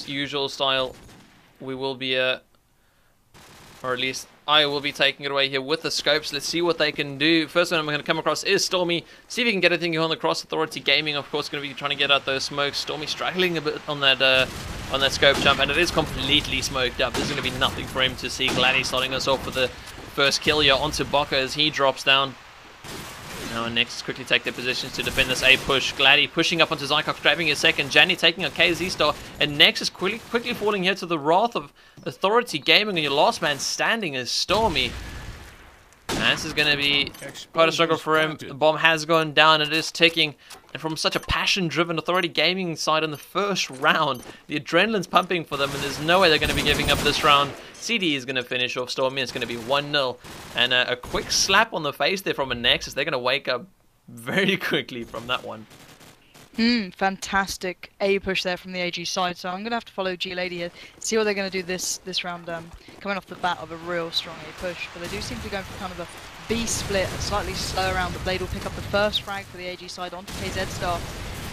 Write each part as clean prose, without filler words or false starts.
as usual style, we will be, or at least I will be taking it away here with the scopes. Let's see what they can do. First one I'm going to come across is Stormy. See if he can get anything on the cross. Authority Gaming, of course, going to be trying to get out those smokes. Stormy struggling a bit on that scope jump, and it is completely smoked up. There's going to be nothing for him to see. Gladdy starting us off with the first kill here onto Bocco as he drops down. Now Anexis quickly take their positions to defend this A push. Gladdy pushing up onto Zycox, grabbing his second. Janny taking a KZ star. And Nexus quickly falling here to the wrath of Authority Gaming. And your last man standing is Stormy. And this is going to be quite a struggle for him. The bomb has gone down. It is ticking. And from such a passion-driven Authority Gaming side in the first round, the adrenaline's pumping for them. And there's no way they're going to be giving up this round. CD is going to finish off Stormy. It's going to be 1-0. And a quick slap on the face there from Anexis. They're going to wake up very quickly from that one. Fantastic A push there from the AG side. So I'm going to have to follow G-Lady here, see what they're going to do this round, coming off the bat of a real strong A push. But they do seem to be going for kind of a B split, a slightly slower round. But Blade will pick up the first frag for the AG side onto KZ Star.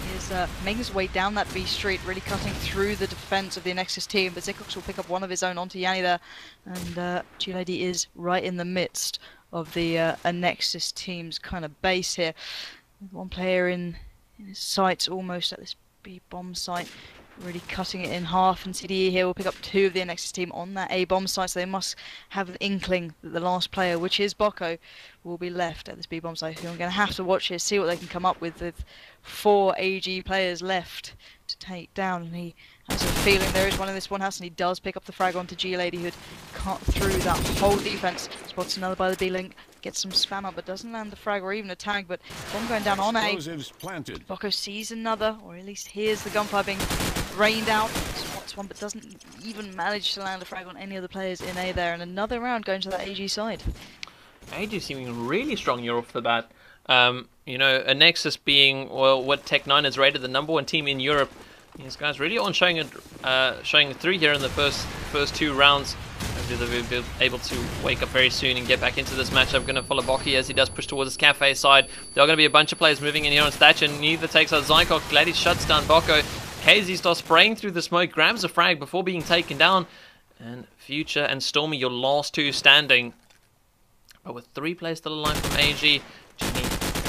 He is making his way down that B street, really cutting through the defense of the Anexis team. But Zycox will pick up one of his own onto Yanni there. And G-Lady is right in the midst of the Anexis team's kind of base here. One player in his sights almost at this B bomb site, really cutting it in half, and CDE here will pick up two of the Anexis team on that A bomb site, so they must have an inkling that the last player, which is Bocco, will be left at this B bomb site. Who I'm going to have to watch here, see what they can come up with 4 AG players left to take down, and he has a feeling there is one in this one house, and he does pick up the frag onto G-Lady, who'd cut through that whole defense. Spots another by the B-link, gets some spam up, but doesn't land the frag or even a tag, but bomb going down on A. Bocco sees another, or at least hears the gunfire being rained out. Spots one, but doesn't even manage to land a frag on any of the players in A there, and another round going to that AG side. AG seeming really strong here off the bat. You know, Anexis being, well, what Tech9 has rated the #1 team in Europe. These guys really aren't showing through here in the first 2 rounds. Hopefully they'll be able to wake up very soon and get back into this matchup. Going to follow Bocchi as he does push towards his cafe side. There are going to be a bunch of players moving in here on Thatcher. Neither takes out Zycox. Gladys shuts down Bocco. KZ starts spraying through the smoke, grabs a frag before being taken down. And Future and Stormy, your last 2 standing. But with 3 players still alive from AG, Jimmy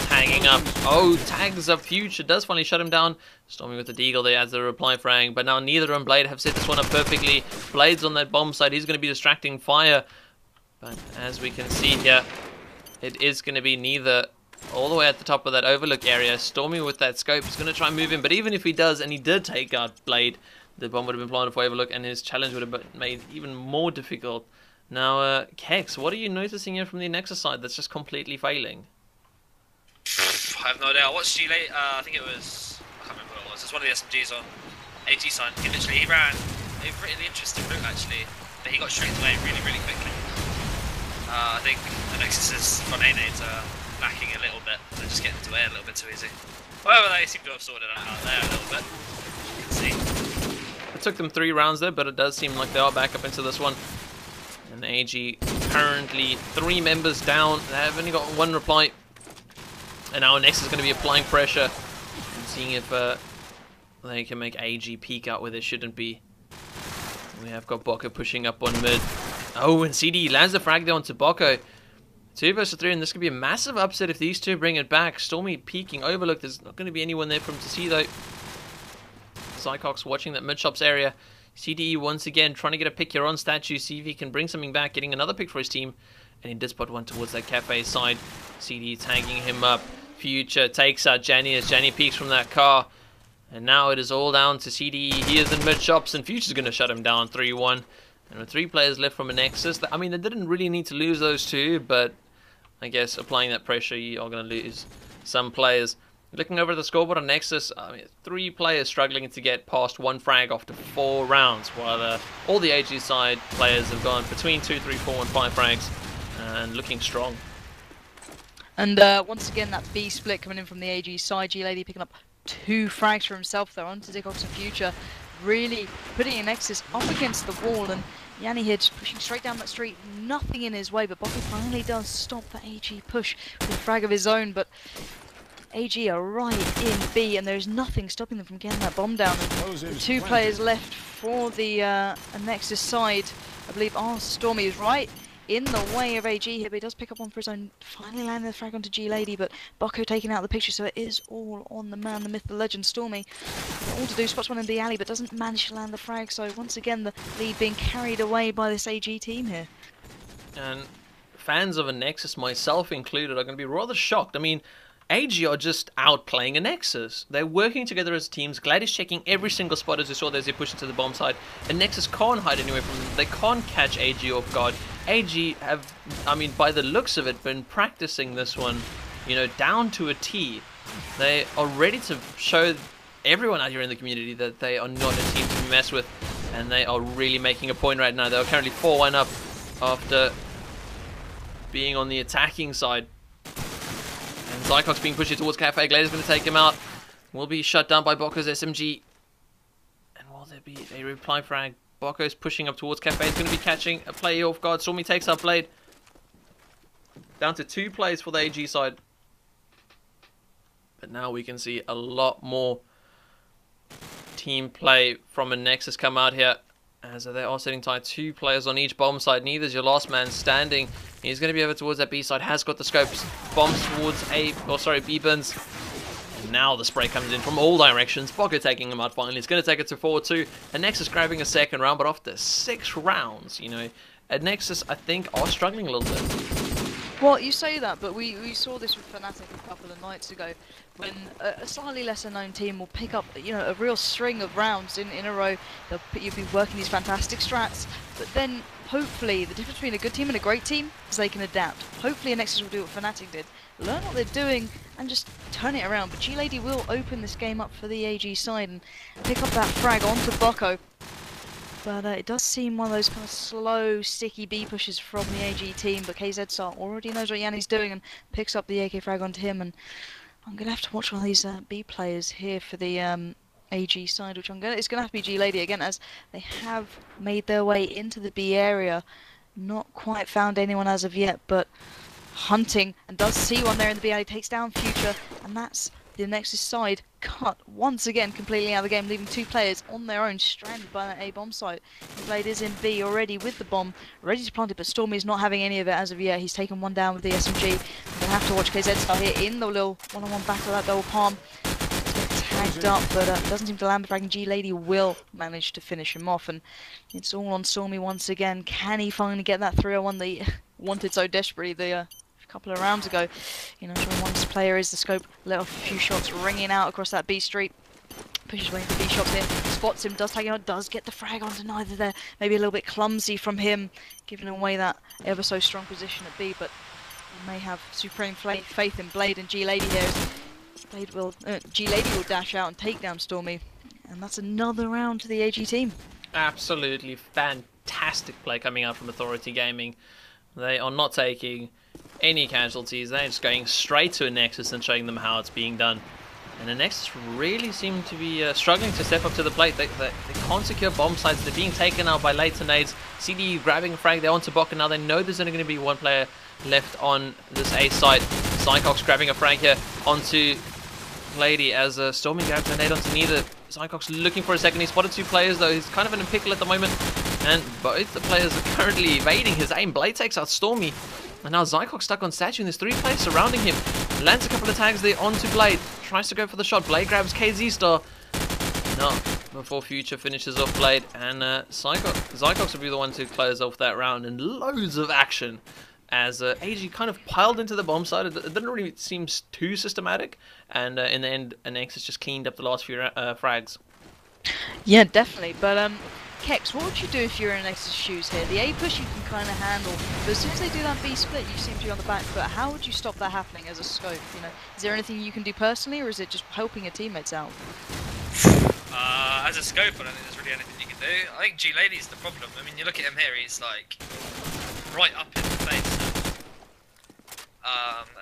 tagging up. Oh, tags up Future, does finally shut him down. Stormy with the deagle there as the reply frag. But now neither and Blade have set this one up perfectly. Blade's on that bomb side, he's going to be distracting fire. But as we can see here, it is going to be neither all the way at the top of that overlook area. Stormy with that scope is going to try and move in. But even if he does, and he did take out Blade, the bomb would have been planted for overlook, and his challenge would have been made even more difficult. Now, Kex, what are you noticing here from the Anexis side that's just completely failing? I have no idea. I watched G-Late, I think it was, I can't remember what it was. It's one of the SMGs on AG side. He ran a really interesting route actually, but he got straight away really quickly. I think Anexis' front A nades are lacking a little bit. They're just getting to air a little bit too easy. However, they seem to have sorted it out there a little bit. You can see. It took them 3 rounds there, but it does seem like they are back up into this one. And AG currently 3 members down. They've only got 1 reply. And now Anexis is going to be applying pressure and seeing if they can make AG peek out where they shouldn't be. We have got Bocco pushing up on mid. Oh, and CD lands the frag there onto Bocco. 2 versus 3, and this could be a massive upset if these 2 bring it back. Stormy peeking overlook. There's not going to be anyone there for him to see though. Zycox watching that mid-shops area. CDE once again trying to get a pick here on Statue, see if he can bring something back, getting another pick for his team. And he did spot one towards that cafe side. CDE tagging him up. Future takes out Janny as Janny peeks from that car. And now it is all down to CDE. He is in mid-shops and Future's going to shut him down 3-1. And with 3 players left from Anexis, I mean, they didn't really need to lose those 2, but I guess applying that pressure, you are going to lose some players. Looking over the scoreboard on Nexus, I mean, 3 players struggling to get past 1 frag after 4 rounds, while all the AG side players have gone between 2, 3, 4, and 5 frags, and looking strong. And once again, that B split coming in from the AG side. G-Lady picking up 2 frags for himself there onto Zycox and Future, really putting Anexis up against the wall. And Yanni here just pushing straight down that street, nothing in his way, but Bocco finally does stop that AG push with a frag of his own. But AG are right in B, and there's nothing stopping them from getting that bomb down. And the 2 players left for the Anexis side, I believe, Stormy is right in the way of AG here, but he does pick up one for his own, finally landing the frag onto G-Lady, but Bucko taking out the picture, so it is all on the man, the myth, the legend, Stormy. All to do, spots one in the alley, but doesn't manage to land the frag, so once again the lead being carried away by this AG team here. And fans of Anexis, myself included, are going to be rather shocked. I mean, AG are just outplaying Anexis. They're working together as teams. Glad is checking every single spot, as you saw there as they push into the bomb side. Anexis can't hide anywhere from them. They can't catch AG off guard. AG have, I mean, by the looks of it, been practicing this one, you know, down to a T. They are ready to show everyone out here in the community that they are not a team to be messed with. And they are really making a point right now. They are currently 4-1 up after being on the attacking side. And Zycox being pushed towards Cafe. Glade is going to take him out. Will be shut down by Bocco's SMG. And will there be a reply frag? Bocco's pushing up towards Cafe. He's going to be catching a player off guard. Stormy takes out Blade. Down to 2 plays for the AG side. But now we can see a lot more team play from Anexis come out here. As they are sitting tight, 2 players on each bomb side. Neither's your last man standing. He's going to be over towards that B side. Has got the scopes. Bombs towards B bins. And now the spray comes in from all directions. Bocco taking him out finally. He's going to take it to 4-2. Anexis grabbing a second round, but after 6 rounds, you know, Anexis, I think, are struggling a little bit. Well, you say that, but we saw this with Fnatic a couple of nights ago, when a slightly lesser known team will pick up, you know, a real string of rounds in a row. You'll be working these fantastic strats, but then hopefully the difference between a good team and a great team is they can adapt. Hopefully Anexis will do what Fnatic did, learn what they're doing and just turn it around. But G-Lady will open this game up for the AG side and pick up that frag onto Bocco. But it does seem one of those kind of slow, sticky B pushes from the AG team. But KZ Star already knows what Yanni's doing and picks up the AK frag onto him. And I'm going to have to watch one of these B players here for the AG side, which it's going to have to be G-Lady again, as they have made their way into the B area. Not quite found anyone as of yet, but hunting, and does see one there in the B alley, takes down Future, and that's the Anexis side cut once again completely out of the game, leaving 2 players on their own, stranded by that A bomb site. Blade is in B already with the bomb, ready to plant it, but Stormy is not having any of it as of yet. He's taken one down with the SMG. We'll have to watch KZ Star here in the little one-on-one battle, that double palm. Tagged up, but doesn't seem to land the frag, and G-Lady will manage to finish him off, and it's all on Stormy once again. Can he finally get that 301 that he wanted so desperately a couple of rounds ago? You know, once player is the scope, let off a few shots ringing out across that B street. Pushes way into B shots here, spots him, does tag him out, does get the frag onto neither there. Maybe a little bit clumsy from him, giving away that ever so strong position at B, but he may have supreme faith in Blade and G-Lady here. G-Lady will dash out and take down Stormy, and that's another round to the AG team. Absolutely fantastic play coming out from Authority Gaming. They are not taking any casualties. They're just going straight to Anexis and showing them how it's being done. And Anexis really seem to be struggling to step up to the plate. They can't secure bomb sites. They're being taken out by late nades. CDU grabbing a frag. They're onto Bocco now. They know there's only going to be 1 player left on this A side. Zycox grabbing a frag here onto Lady as Stormy grabs a nade onto neither. Zycox looking for a second. He spotted 2 players though. He's kind of in a pickle at the moment. And both the players are currently evading his aim. Blade takes out Stormy. And now Zycox stuck on Statue, and there's 3 players surrounding him. Lands a couple of tags there onto Blade. Tries to go for the shot. Blade grabs KZ Star. No, before Future finishes off Blade. And Zycox will be the one to close off that round. And loads of action as AG kind of piled into the bomb side. It didn't really seem too systematic. And in the end, Anexis just cleaned up the last few frags. Yeah, definitely. But Kex, what would you do if you're in Anexis' shoes here? The A push you can kind of handle, but as soon as they do that B split, you seem to be on the back foot. How would you stop that happening as a scope? You know, is there anything you can do personally, or is it just helping your teammates out? As a scope, I don't think there's really anything you can do. I think G-Lady's the problem. I mean, you look at him here, he's like right up in the face.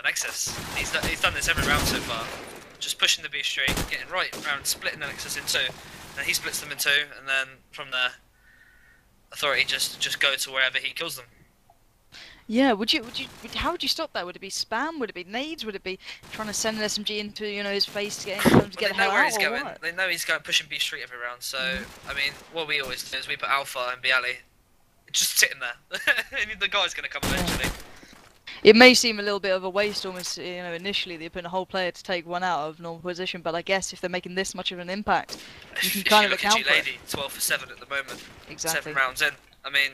Anexis, he's done this every round so far. Just pushing the B street, getting right round, splitting Anexis in 2. Then he splits them in 2, and then from there, Authority just go to wherever he kills them. Yeah, how would you stop that? Would it be spam? Would it be nades? Would it be trying to send an SMG into, you know, his face to get him to get the They know hell where out, he's or going. what? They know he's going pushing B Street every round. So I mean, what we always do is we put Alpha and Bialy just sitting there. And the guy's going to come eventually. It may seem a little bit of a waste, almost, you know, initially they're putting a whole player to take one out of normal position, but I guess if they're making this much of an impact, you can kind of account for it. Lady, 12 for 7 at the moment. Exactly. 7 rounds in. I mean,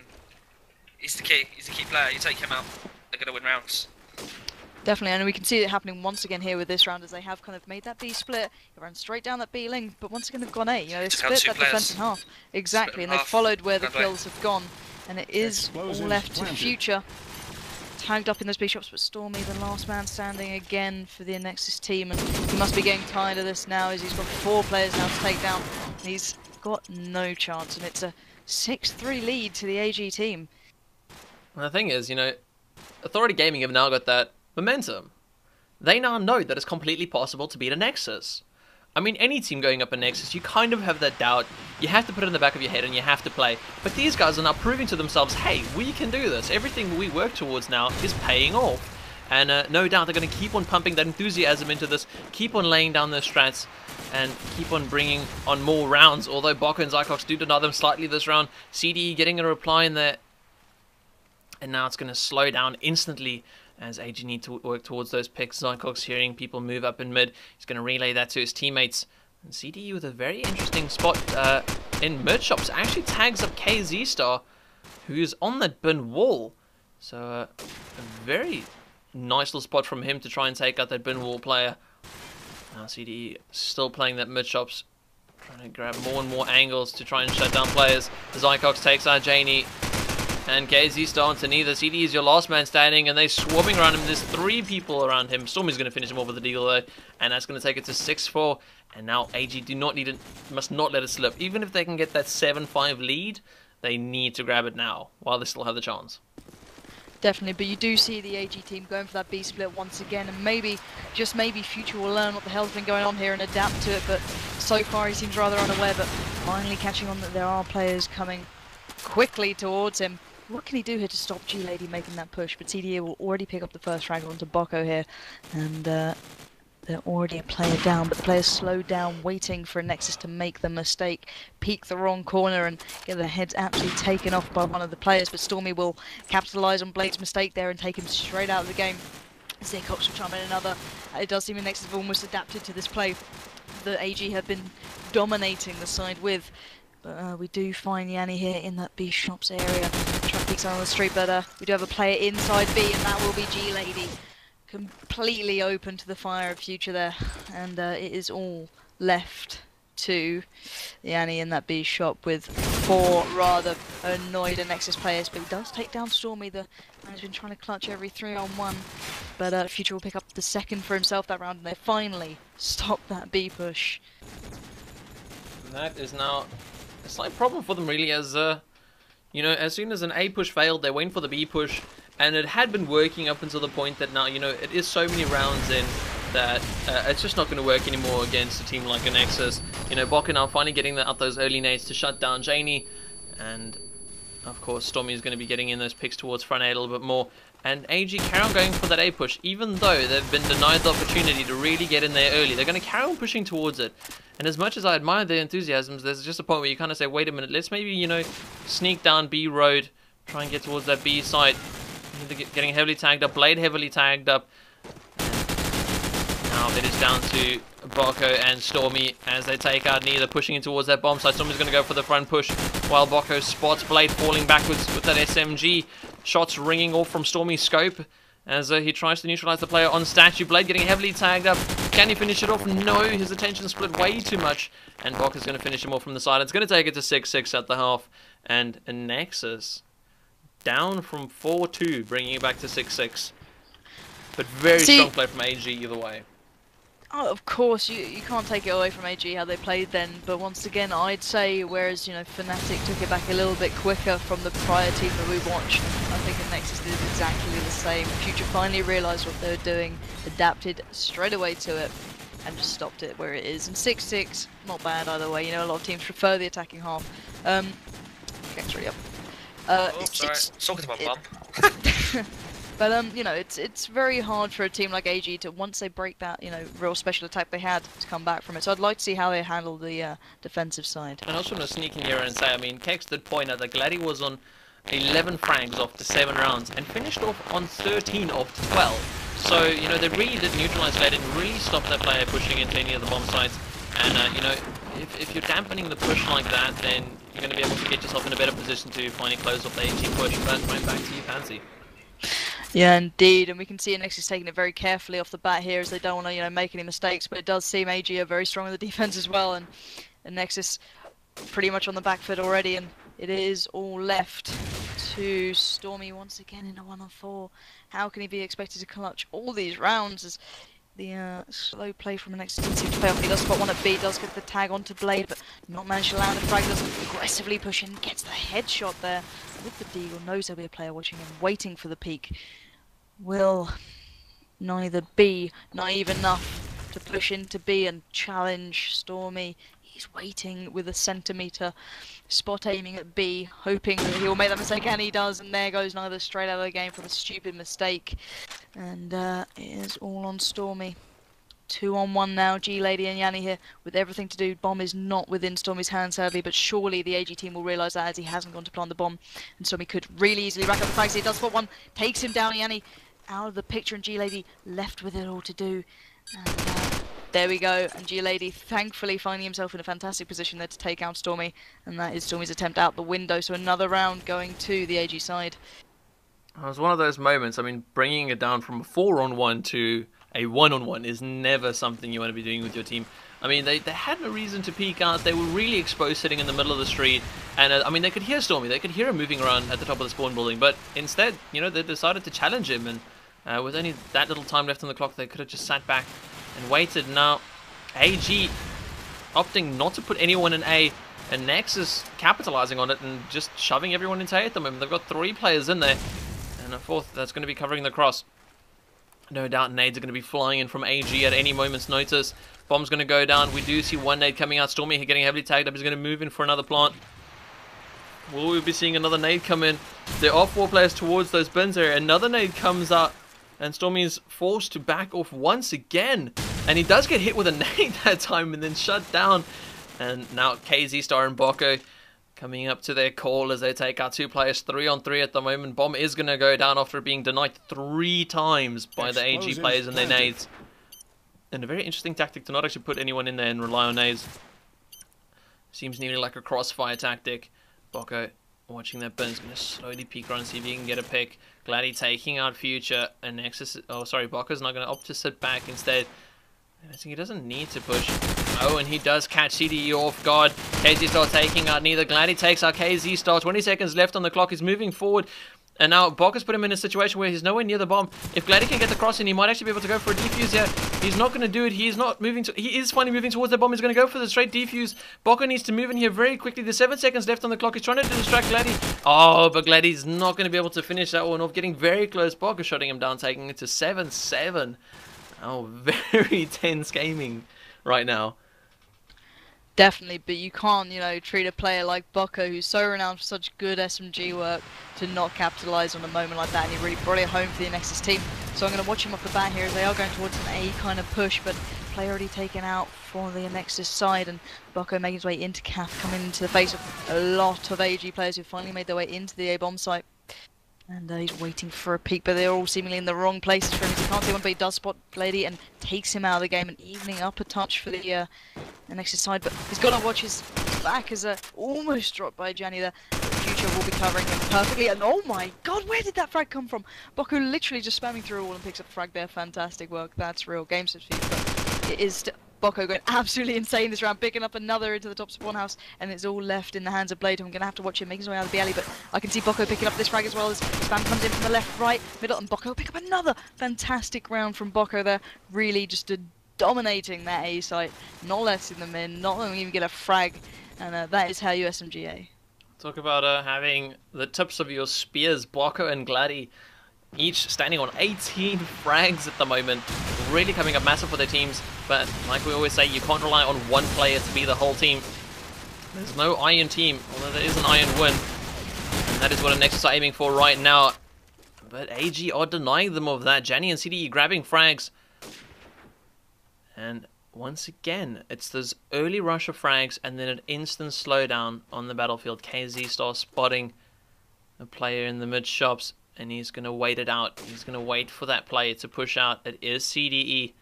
he's the key. He's the key player. You take him out, they're going to win rounds. Definitely, and we can see it happening once again here with this round as they have kind of made that B split, they ran straight down that B link, but once again they've gone A, you know, they've split that defense in half. Exactly, and they've followed where the kills have gone, and it is all left to Future. Tagged up in those B shops, but Stormy, the last man standing again for the Anexis team, and he must be getting tired of this now as he's got 4 players now to take down. He's got no chance, and it's a 6-3 lead to the AG team. And the thing is, you know, Authority Gaming have now got that momentum. They now know that it's completely possible to beat a Nexus. I mean, any team going up a Nexus, you kind of have that doubt. You have to put it in the back of your head and you have to play. But these guys are now proving to themselves, hey, we can do this. Everything we work towards now is paying off. And no doubt they're going to keep on pumping that enthusiasm into this, keep on laying down their strats, and keep on bringing on more rounds. Although Boko and Zycox do deny them slightly this round. CDE getting a reply in there. And now it's going to slow down instantly as AG need to work towards those picks. Zycox hearing people move up in mid. He's going to relay that to his teammates. And CDE with a very interesting spot in mid shops. Actually tags up KZ Star, who's on that bin wall. So a very nice little spot from him to try and take out that bin wall player. Now CDE still playing that mid shops. Trying to grab more and more angles to try and shut down players. Zycox takes out Janie. And KZ Star to neither. CD is your last man standing, and they're swarming around him. There's 3 people around him. Stormy's going to finish him off with a deal though, and that's going to take it to 6-4. And now AG must not let it slip. Even if they can get that 7-5 lead, they need to grab it now while they still have the chance. Definitely, but you do see the AG team going for that B split once again, and maybe, just maybe, Future will learn what the hell's been going on here and adapt to it. But so far he seems rather unaware, but finally catching on that there are players coming quickly towards him. What can he do here to stop G-Lady making that push? But CDA will already pick up the first frag onto Boko here. And they're already a player down, but the players slowed down, waiting for Anexis to make the mistake, peek the wrong corner and get their heads absolutely taken off by one of the players. But Stormy will capitalise on Blade's mistake there and take him straight out of the game. Zycox will chime in another. It does seem Anexis have almost adapted to this play that AG have been dominating the side with. But we do find Yanni here in that B shops area. Trying to peek on the street, but we do have a player inside B, and that will be G-Lady. Completely open to the fire of Future there. And it is all left to Yanni in that B shop with 4 rather annoyed Anexis players. But he does take down Stormy. The man's been trying to clutch every 3-on-1. But Future will pick up the second for himself that round, and they finally stop that B push. And that is now a slight problem for them really, as you know, as soon as an A push failed, they went for the B push, and it had been working up until the point that now, you know, it is so many rounds in that it's just not going to work anymore against a team like Anexis. You know, Boko now finally getting out those early nades to shut down Janie, and of course Stormy is going to be getting in those picks towards front A a little bit more. And AG carry on going for that A push, even though they've been denied the opportunity to really get in there early. They're going to carry on pushing towards it. And as much as I admire their enthusiasms, there's just a point where you kind of say, wait a minute, let's maybe, you know, sneak down B road, try and get towards that B side. Getting heavily tagged up, Blade heavily tagged up. Now it is down to Boko and Stormy as they take out neither, pushing in towards that bomb site. Stormy's going to go for the front push while Boko spots Blade falling backwards with that SMG. Shots ringing off from Stormy's scope as he tries to neutralize the player on statue. Blade getting heavily tagged up. Can he finish it off? No, his attention split way too much. And Boko's going to finish him off from the side. It's going to take it to 6-6 at the half. And Anexis down from 4-2, bringing it back to 6-6. But very strong play from AG either way. Oh, of course, you can't take it away from AG how they played then, but once again, I'd say, whereas, you know, Fnatic took it back a little bit quicker from the prior team that we watched, I think Anexis did exactly the same. Future finally realised what they were doing, adapted straight away to it, and just stopped it where it is. And 6-6, not bad either way, you know, a lot of teams prefer the attacking half. Gang's really up. Oh, sorry, talking to my mum. But you know, it's very hard for a team like AG to, once they break that, you know, real special attack they had, to come back from it. So I'd like to see how they handle the defensive side. And I also want to sneak in here and say, I mean, Kex did point out that Glady was on 11 frags after 7 rounds and finished off on 13 of 12. So, you know, they really did neutralize Glady and really stop that player pushing into any of the bomb sites. And, you know, if you're dampening the push like that, then you're going to be able to get yourself in a better position to finally close off the AG push. But right back to you, Pansy. Yeah, indeed, and we can see Anexis taking it very carefully off the bat here, as they don't want to, you know, make any mistakes. But it does seem AG are very strong in the defense as well, and Anexis pretty much on the back foot already, and it is all left to Stormy once again in a 1-on-4. How can he be expected to clutch all these rounds as the slow play from Anexis didn't seem to pay off? He does spot one at B, does get the tag onto Blade, but not managed to land the frag, does aggressively push in, gets the headshot there with the deagle, knows there'll be a player watching him, waiting for the peek. Will neither be naive enough to push into B and challenge Stormy. He's waiting with a centimetre, spot aiming at B, hoping that he will make that mistake, and he does, and there goes neither straight out of the game from a stupid mistake. And it is all on Stormy. 2-on-1 now, G-Lady and Yanni here with everything to do. Bomb is not within Stormy's hands, sadly, but surely the AG team will realise that, as he hasn't gone to plant the bomb. And Stormy could really easily rack up the frags. He does spot one, takes him down. Yanni out of the picture, and G-Lady left with it all to do. And there we go, and G-Lady thankfully finding himself in a fantastic position there to take out Stormy, and that is Stormy's attempt out the window. So another round going to the AG side. It was one of those moments. I mean, bringing it down from a 4-on-1 to a 1-on-1 is never something you want to be doing with your team. I mean, they had no reason to peek out. They were really exposed sitting in the middle of the street. And, I mean, they could hear Stormy. They could hear him moving around at the top of the spawn building. But instead, you know, they decided to challenge him. And with only that little time left on the clock, they could have just sat back and waited. Now, AG opting not to put anyone in A. And Nexus capitalizing on it and just shoving everyone into A at the moment. They've got 3 players in there. And a 4th that's going to be covering the cross. No doubt nades are going to be flying in from AG at any moment's notice. Bomb's going to go down. We do see one nade coming out. Stormy getting heavily tagged up. He's going to move in for another plant. Will we be seeing another nade come in? There are 4 players towards those bins there. Another nade comes out. And Stormy is forced to back off once again. And he does get hit with a nade that time and then shut down. And now KZ Star and Boko coming up to their call as they take out 2 players, 3-on-3 at the moment. Bomb is going to go down after being denied 3 times by the AG players and their nades. And a very interesting tactic to not actually put anyone in there and rely on nades. Seems nearly like a crossfire tactic. Boko watching that bin is going to slowly peek around and see if he can get a pick. Glady taking out Future, and Nexus, oh sorry, Boko's not going to opt to sit back instead. And I think he doesn't need to push. Oh, and he does catch CDE off guard. KZ Star taking out neither. Glady takes out KZ Star. 20 seconds left on the clock. He's moving forward. And now Bokka's put him in a situation where he's nowhere near the bomb. If Glady can get the cross in, he might actually be able to go for a defuse here. He's not going to do it. He's not moving to... He is finally moving towards the bomb. He's going to go for the straight defuse. Bokka needs to move in here very quickly. There's 7 seconds left on the clock. He's trying to distract Glady. Oh, but Glady's not going to be able to finish that one off. Getting very close. Bokka shutting him down, taking it to 7-7. Oh, very tense gaming right now. Definitely, but you can't, you know, treat a player like Boko, who's so renowned for such good SMG work, to not capitalise on a moment like that, and he really brought it home for the Anexis team. So I'm going to watch him off the bat here as they are going towards an A kind of push, but player already taken out for the Anexis side, and Boko making his way into CAF, coming into the face of a lot of AG players who finally made their way into the A bomb site. And he's waiting for a peek, but they're all seemingly in the wrong places for him. He can't see one, but he does spot Lady and takes him out of the game, and evening up a touch for the Anexis side. But he's got to watch his back as almost dropped by Gianni there. Future will be covering him perfectly, and oh my god, where did that frag come from? Boko literally just spamming through a wall and picks up the frag there. Fantastic work. That's real game speed, but it is Boko going absolutely insane this round, picking up another into the top spawn house, and it's all left in the hands of Blade. I'm going to have to watch him make his way out of the alley, but I can see Boko picking up this frag as well as spam comes in from the left, right, middle, and Boko pick up another fantastic round from Boko there, really just dominating that A site, not letting them in, not letting them even get a frag, and that is how you SMGA. Talk about having the tips of your spears, Boko and Glady, each standing on 18 frags at the moment, really coming up massive for their teams, but like we always say, you can't rely on one player to be the whole team. There's no iron team, although there is an iron win, and that is what Anexis are aiming for right now. but AG are denying them of that. Jenny and CDE grabbing frags. And once again, it's this early rush of frags and then an instant slowdown on the battlefield. KZ starts spotting a player in the mid shops, and he's going to wait it out. He's going to wait for that player to push out. It is CDE.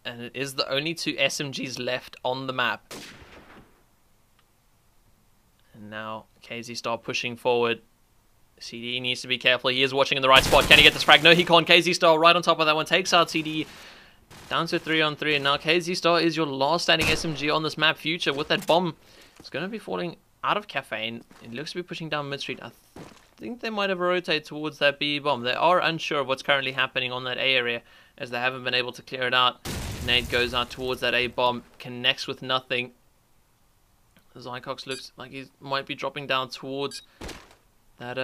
And it is the only 2 SMGs left on the map. And now KZ start pushing forward. CDE needs to be careful. He is watching in the right spot. Can he get this frag? No, he can't. KZ Star right on top of that one. Takes out CDE. Down to 3-on-3. And now KZ Star is your last standing SMG on this map. Future with that bomb. It's going to be falling out of Cafe. And it looks to be pushing down mid street. I think they might have rotated towards that B bomb. They are unsure of what's currently happening on that A area, as they haven't been able to clear it out. Nate goes out towards that A bomb. Connects with nothing. Zycox looks like he might be dropping down towards that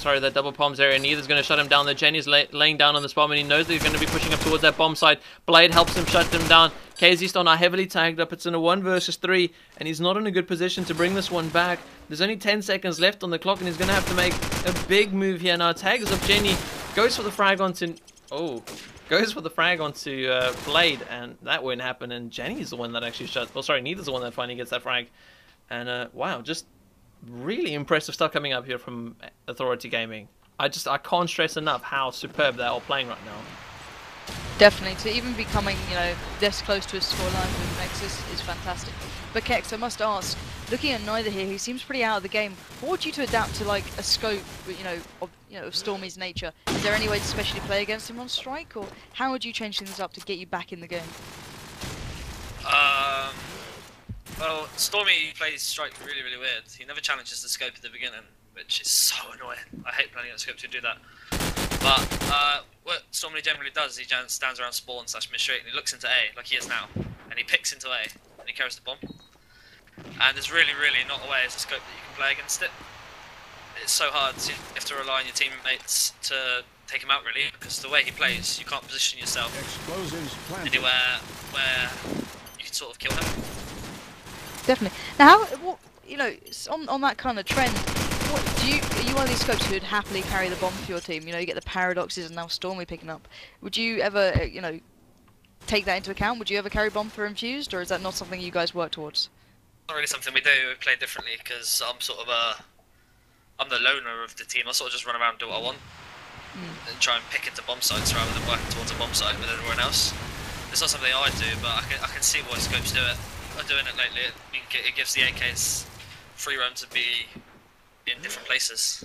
that double bombs area. Neither's going to shut him down. The Jenny's laying down on this bomb, and he knows that he's going to be pushing up towards that bomb site. Blade helps him shut him down. KZ Star now heavily tagged up. It's in a 1 versus 3, and he's not in a good position to bring this one back. There's only 10 seconds left on the clock, and he's going to have to make a big move here. Now tags up Jenny, goes for the frag onto Blade, and that won't happen. And Jenny's the one that actually Neither's the one that finally gets that frag. And wow, just really impressive stuff coming up here from Authority Gaming. I can't stress enough how superb they're all playing right now. Definitely, to even be coming, this close to a scoreline with Anexis is fantastic. But Kex, I must ask, looking at Neither here, he seems pretty out of the game. What would you to adapt to like a scope, of Stormy's nature? Is there any way to specially play against him on strike, or how would you change things up to get you back in the game? Well, Stormy plays strike really, really weird. He never challenges the scope at the beginning, which is so annoying. I hate playing against scope to do that. But what Stormy generally does is he stands around spawn / mid straight and he looks into A, like he is now, and he picks into A, and he carries the bomb. And there's really, really not a way as a scope that you can play against it. It's so hard. You have to rely on your teammates to take him out, really, because the way he plays, you can't position yourself anywhere where you can sort of kill him. Definitely. Now, on that kind of trend, are you one of these scopes who'd happily carry the bomb for your team? You get the paradoxes and now Stormy picking up. Would you ever, take that into account? Would you ever carry bomb for Infused, or is that not something you guys work towards? Not really something we do. We play differently because I'm the loner of the team. I sort of just run around and do what I want and try and pick into bomb sites rather than working towards a bomb site with everyone else. It's not something I do, but I can see why scopes do it. Are doing it lately. It gives the AKs free roam to be in different places.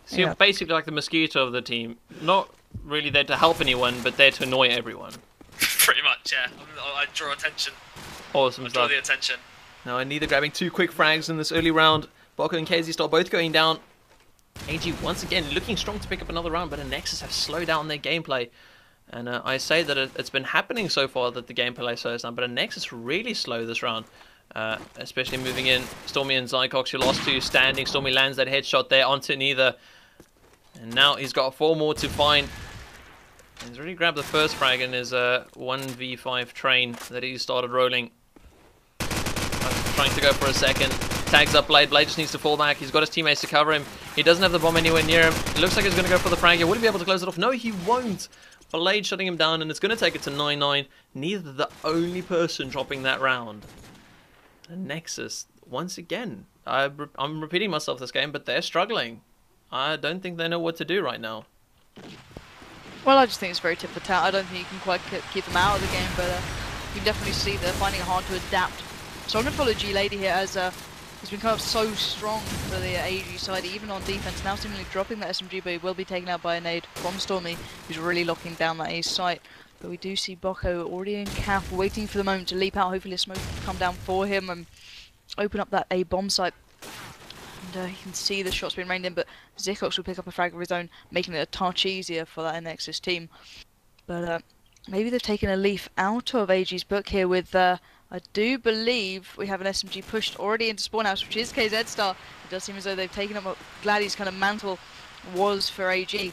So you're basically like the mosquito of the team. Not really there to help anyone, but there to annoy everyone. Pretty much, yeah. I draw attention. Awesome stuff. I draw the attention. Now Neither grabbing 2 quick frags in this early round. Boko and KZ Star both going down. AG once again looking strong to pick up another round, but Anexis have slowed down their gameplay. And I say that it's been happening so far that the gameplay slows down, but Anexis really slow this round. Especially moving in Stormy and Zycox, your last 2 standing. Stormy lands that headshot there onto Neither. And now he's got 4 more to find. He's already grabbed the first frag in his 1v5 train that he started rolling. Trying to go for a second. Tags up Blade. Blade just needs to fall back. He's got his teammates to cover him. He doesn't have the bomb anywhere near him. It looks like he's going to go for the frag here. Would he be able to close it off? No, he won't. Blade shutting him down, and it's going to take it to 9-9. Neither the only person dropping that round. And Nexus, once again, I'm repeating myself this game, but they're struggling. I don't think they know what to do right now. Well, I just think it's very tit for tat. I don't think you can quite keep them out of the game, but you can definitely see they're finding it hard to adapt. So I'm going to follow G-Lady here as he's been kind of so strong for the AG side, even on defense. Now seemingly dropping that SMG, but he will be taken out by a nade from Stormy, who's really locking down that A site. But we do see Boko already in calf, waiting for the moment to leap out. Hopefully a smoke will come down for him and open up that A bomb site. And you can see the shots being rained in, but Zycox will pick up a frag of his own, making it a touch easier for that Anexis team. But maybe they've taken a leaf out of AG's book here with... I do believe we have an SMG pushed already into spawn house, which is KZ Star. It does seem as though they've taken up what Gladdy's kind of mantle was for AG.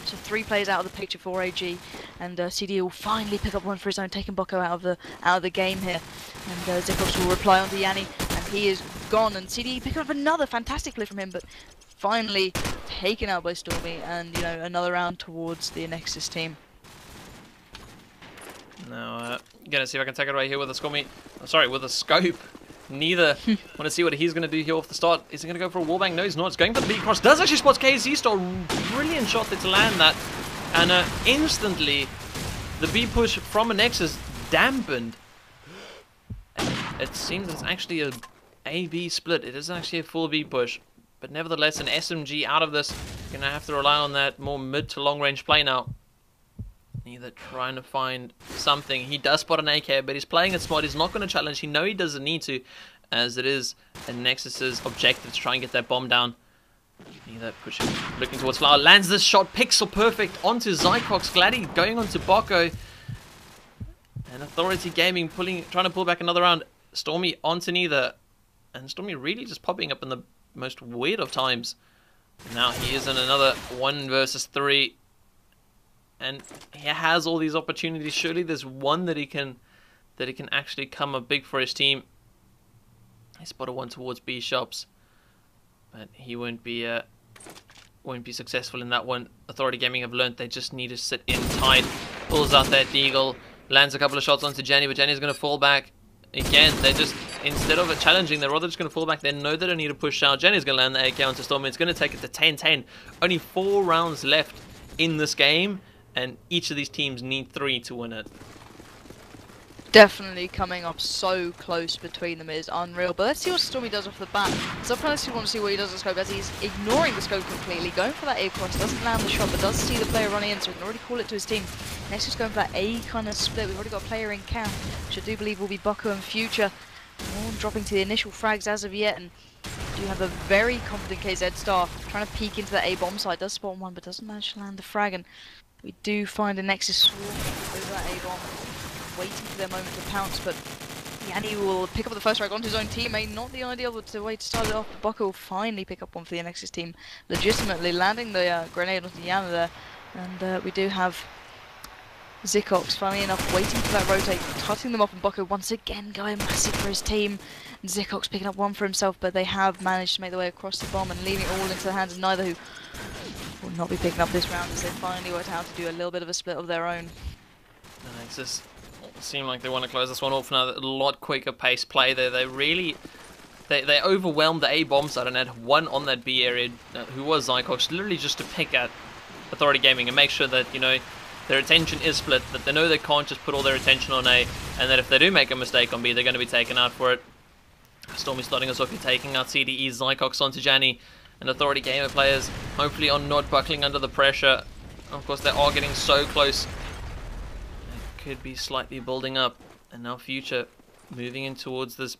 So 3 players out of the picture for AG, and CD will finally pick up one for his own, taking Boko out of the game here. And Zycox will reply onto Yanni, and he is gone. And CD picking up another fantastic play from him, but finally taken out by Stormy, and, you know, another round towards the Anexis team. Now, gonna see if I can take it right here with a Stormy. Oh, sorry, with a scope. Neither. Want to see what he's going to do here off the start. Is he going to go for a wallbang? No, he's not. He's going for the B cross. Does actually spot KZ Star. Brilliant shot there to land that. And instantly, the B push from Anexis dampened. It seems it's actually a A-B split. It isn't actually a full B push. But nevertheless, an SMG out of this. Going to have to rely on that more mid to long range play now. Neither trying to find something. He does spot an AK, but he's playing it smart. He's not going to challenge. He knows he doesn't need to, as it is Anexis's objective to try and get that bomb down. Neither pushing, looking towards Flower. Lands this shot, pixel perfect onto Zycox. Gladdy going onto Bocco. And Authority Gaming trying to pull back another round. Stormy onto Neither. And Stormy really just popping up in the most weird of times. Now he is in another 1 versus 3. And he has all these opportunities. Surely there's one that he can actually come up big for his team. He spotted one towards B shops, but he won't be successful in that one. Authority Gaming have learned they just need to sit in tight. Pulls out that Deagle, lands a couple of shots onto Jenny, but Jenny's going to fall back again. They just, instead of challenging, they're rather just going to fall back. They know they don't need to push out. Jenny's going to land the AK onto Storm. It's going to take it to 10-10. Only 4 rounds left in this game. And each of these teams need 3 to win it. Definitely coming up so close between them is unreal. But let's see what Stormy does off the bat. So I personally want to see what he does with the scope, as he's ignoring the scope completely, going for that A cross, doesn't land the shot, but does see the player running in, so he can already call it to his team. Next is going for that A kind of split. We've already got a player in camp, which I do believe will be Bucko in future. Dropping to the initial frags as of yet, and do have a very confident KZ Star trying to peek into that A bomb site. Does spot one, but doesn't manage to land the frag, and we do find a Nexus swarm over that A-bomb, waiting for their moment to pounce, but Yanni will pick up the first frag onto his own teammate. Not the ideal way to start it off. Bucko will finally pick up one for the Anexis team, legitimately landing the grenade onto Yana there. And we do have Zycox, funnily enough, waiting for that rotate, cutting them off, and Bucko once again going massive for his team. Zycox picking up one for himself, but they have managed to make their way across the bomb and leaving it all into the hands of Neither, who will not be picking up this round, as they finally worked out to do a little bit of a split of their own. Anexis seem like they want to close this one off now. A lot quicker pace play there. They really, they overwhelmed the A bomb side and had one on that B area, who was Zycox, literally just to pick at Authority Gaming and make sure that, you know, their attention is split, that they know they can't just put all their attention on A, and that if they do make a mistake on B, they're going to be taken out for it. Stormy starting us off here, taking out CDE, Zycox onto Janny. And Authority Gamer players hopefully are not buckling under the pressure. Of course, they are getting so close. It could be slightly building up. And now Future moving in towards this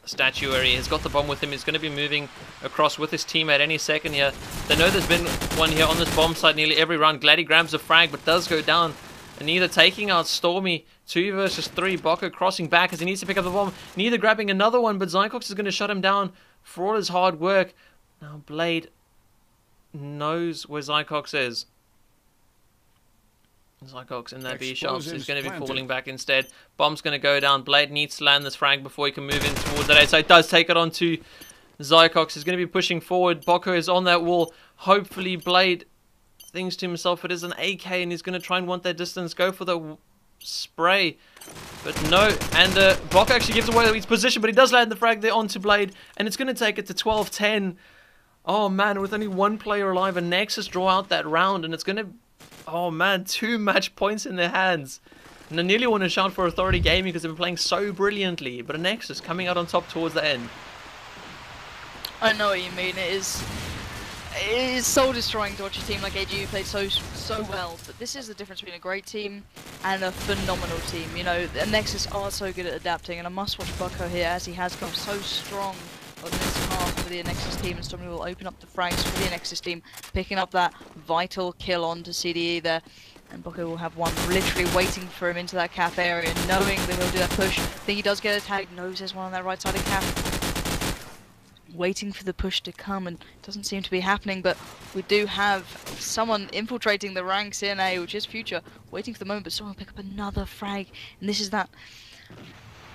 statue area. He's got the bomb with him. He's going to be moving across with his teammate any second here. They know there's been one here on this bomb site nearly every round. Gladdy grabs a frag, but does go down. And Neither taking out Stormy. 2 versus 3. Bocco crossing back as he needs to pick up the bomb. Neither grabbing another one, but Zycox is going to shut him down for all his hard work. Now Blade knows where Zycox is. Zycox in that B shops is going to be falling back instead. Bomb's going to go down. Blade needs to land this frag before he can move in towards that A. So it does take it on to Zycox. He's going to be pushing forward. Bocco is on that wall. Hopefully Blade thinks to himself it is an AK and he's going to try and want that distance. Go for the spray. But no, and Bocco actually gives away his position, but he does land the frag there onto Blade. And it's going to take it to 12-10. Oh man, with only one player alive, and Nexus draw out that round, and it's going to... Oh man, 2 match points in their hands. And I nearly want to shout for Authority Gaming because they've been playing so brilliantly, but a Nexus coming out on top towards the end. I know what you mean. It is soul destroying to watch a team like AG who played so well, but this is the difference between a great team and a phenomenal team. You know, the Nexus are so good at adapting, and I must watch Bucko here as he has come so strong on this half for the Anexis team, and Stormy will open up the frags for the Anexis team, picking up that vital kill onto CDE there. And Bucko will have one literally waiting for him into that cap area, knowing that he'll do that push. I think he does get a tag, knows there's one on that right side of cap. Waiting for the push to come, and it doesn't seem to be happening, but we do have someone infiltrating the ranks in A, which is Future, waiting for the moment, but someone will pick up another frag, and this is that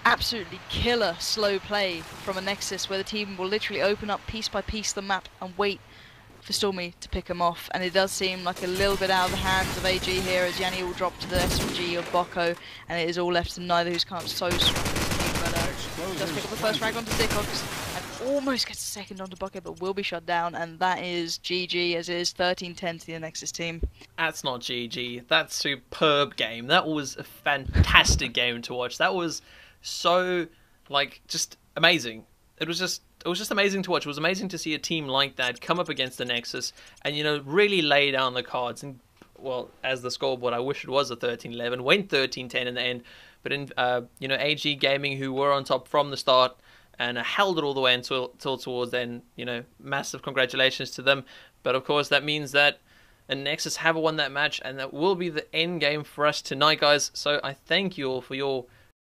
absolutely killer slow play from Anexis, where the team will literally open up piece by piece the map and wait for Stormy to pick him off. And it does seem like a little bit out of the hands of AG here, as Yanni will drop to the SMG of Bocco, and it is all left to neither, who's kind of so strong. But does pick up the first frag onto Dickox and almost gets a second onto Bocco, but will be shut down, and that is GG, as it is 13-10 to the Anexis team. That's not GG. That's superb game. That was a fantastic game to watch. That was so, like, just amazing. It was just amazing to watch. It was amazing to see a team like that come up against the Nexus and, you know, really lay down the cards. And, well, as the scoreboard, I wish it was a 13-11. Went 13-10 in the end. But in, you know, AG Gaming, who were on top from the start and held it all the way until towards then, you know, massive congratulations to them. But, of course, that means that Nexus have won that match, and that will be the end game for us tonight, guys. So I thank you all for your